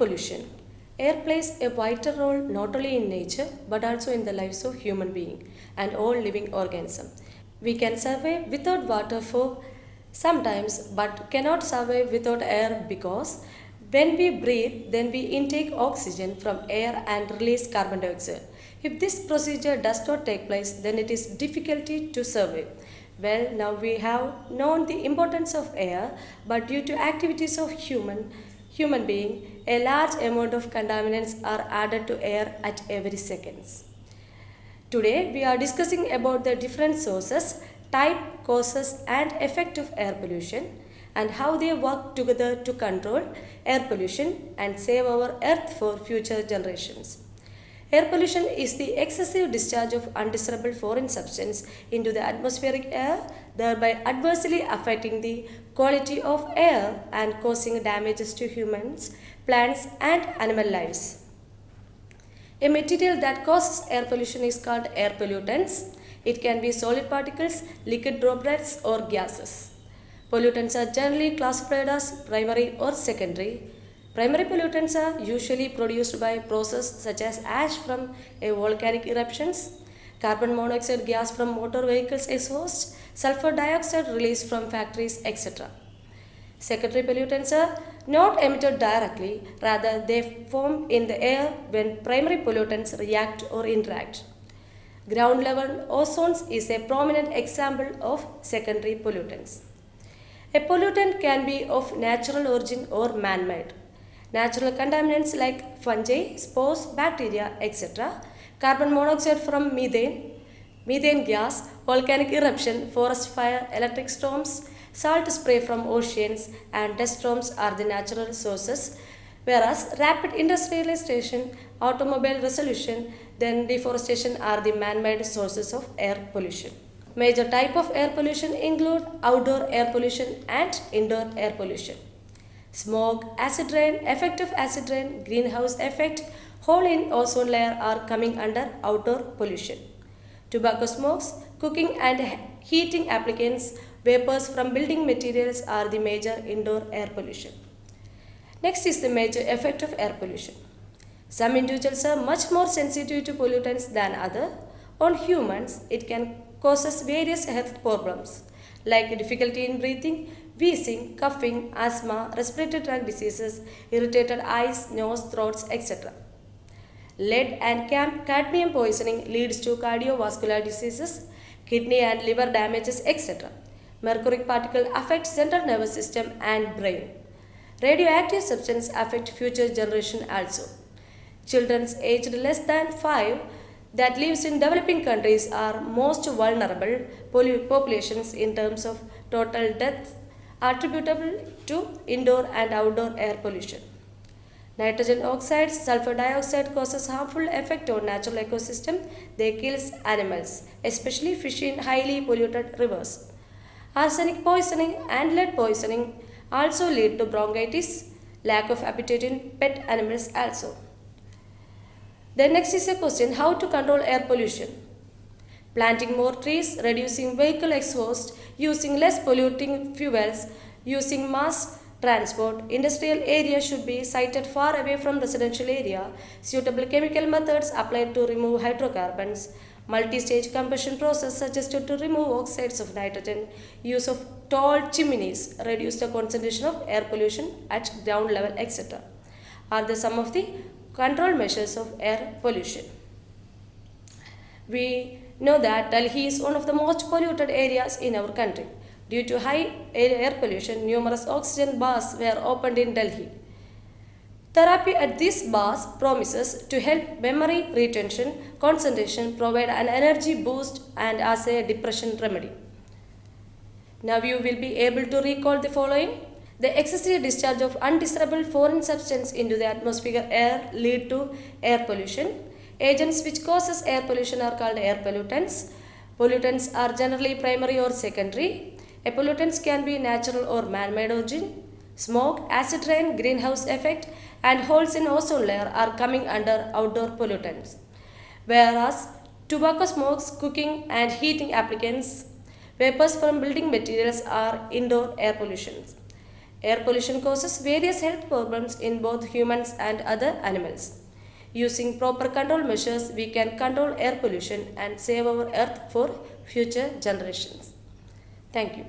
pollution. Air plays a vital role not only in nature but also in the lives of human beings and all living organisms. We can survive without water for sometimes but cannot survive without air because when we breathe, then we intake oxygen from air and release carbon dioxide. If this procedure does not take place, then it is difficulty to survive. Well, now we have known the importance of air, but due to activities of human being, a large amount of contaminants are added to air at every seconds. Today we are discussing about the different sources, type, causes and effect of air pollution and how they work together to control air pollution and save our earth for future generations. Air pollution is the excessive discharge of undesirable foreign substance into the atmospheric air, thereby adversely affecting the quality of air and causing damages to humans, plants and animal lives. A material that causes air pollution is called air pollutants. It can be solid particles, liquid droplets or gases. Pollutants are generally classified as primary or secondary. Primary pollutants are usually produced by processes such as ash from a volcanic eruptions, carbon monoxide gas from motor vehicles exhaust, sulfur dioxide released from factories, etc. Secondary pollutants are not emitted directly, rather they form in the air when primary pollutants react or interact. Ground level ozone is a prominent example of secondary pollutants. A pollutant can be of natural origin or man-made. Natural contaminants like fungi, spores, bacteria, etc. Carbon monoxide from methane gas, volcanic eruption, forest fire, electric storms, salt spray from oceans and dust storms are the natural sources, whereas rapid industrialization, automobile resolution, then deforestation are the man-made sources of air pollution. Major type of air pollution include outdoor air pollution and indoor air pollution. Smoke, acid rain, effect of acid rain, greenhouse effect, hole in ozone layer are coming under outdoor pollution. Tobacco smokes, cooking and heating applicants, vapors from building materials are the major indoor air pollution. Next is the major effect of air pollution. Some individuals are much more sensitive to pollutants than others. On humans, it can cause various health problems like difficulty in breathing, wheezing, coughing, asthma, respiratory tract diseases, irritated eyes, nose, throats, etc. Lead and cadmium poisoning leads to cardiovascular diseases, kidney and liver damages, etc. Mercury particle affect central nervous system and brain. Radioactive substance affect future generation also. Children aged less than 5 that lives in developing countries are most vulnerable populations in terms of total deaths attributable to indoor and outdoor air pollution. Nitrogen oxides, sulfur dioxide causes harmful effect on natural ecosystem. They kills animals, especially fish in highly polluted rivers. Arsenic poisoning and lead poisoning also lead to bronchitis, lack of appetite in pet animals also. Then next is a question, how to control air pollution? Planting more trees, reducing vehicle exhaust, using less polluting fuels, using mass transport. Industrial areas should be sited far away from residential area. Suitable chemical methods applied to remove hydrocarbons. Multi-stage combustion process suggested to remove oxides of nitrogen. Use of tall chimneys reduce the concentration of air pollution at ground level, etc. are the some of the control measures of air pollution. We know that Delhi is one of the most polluted areas in our country. Due to high air pollution, numerous oxygen bars were opened in Delhi. Therapy at these bars promises to help memory retention, concentration, provide an energy boost and as a depression remedy. Now you will be able to recall the following. The excessive discharge of undesirable foreign substance into the atmospheric air lead to air pollution. Agents which causes air pollution are called air pollutants. Pollutants are generally primary or secondary. Pollutants can be natural or man-made origin. Smoke, acid rain, greenhouse effect and holes in ozone layer are coming under outdoor pollutants. Whereas tobacco smokes, cooking and heating applicants, vapors from building materials are indoor air pollutions. Air pollution causes various health problems in both humans and other animals. Using proper control measures, we can control air pollution and save our earth for future generations. Thank you.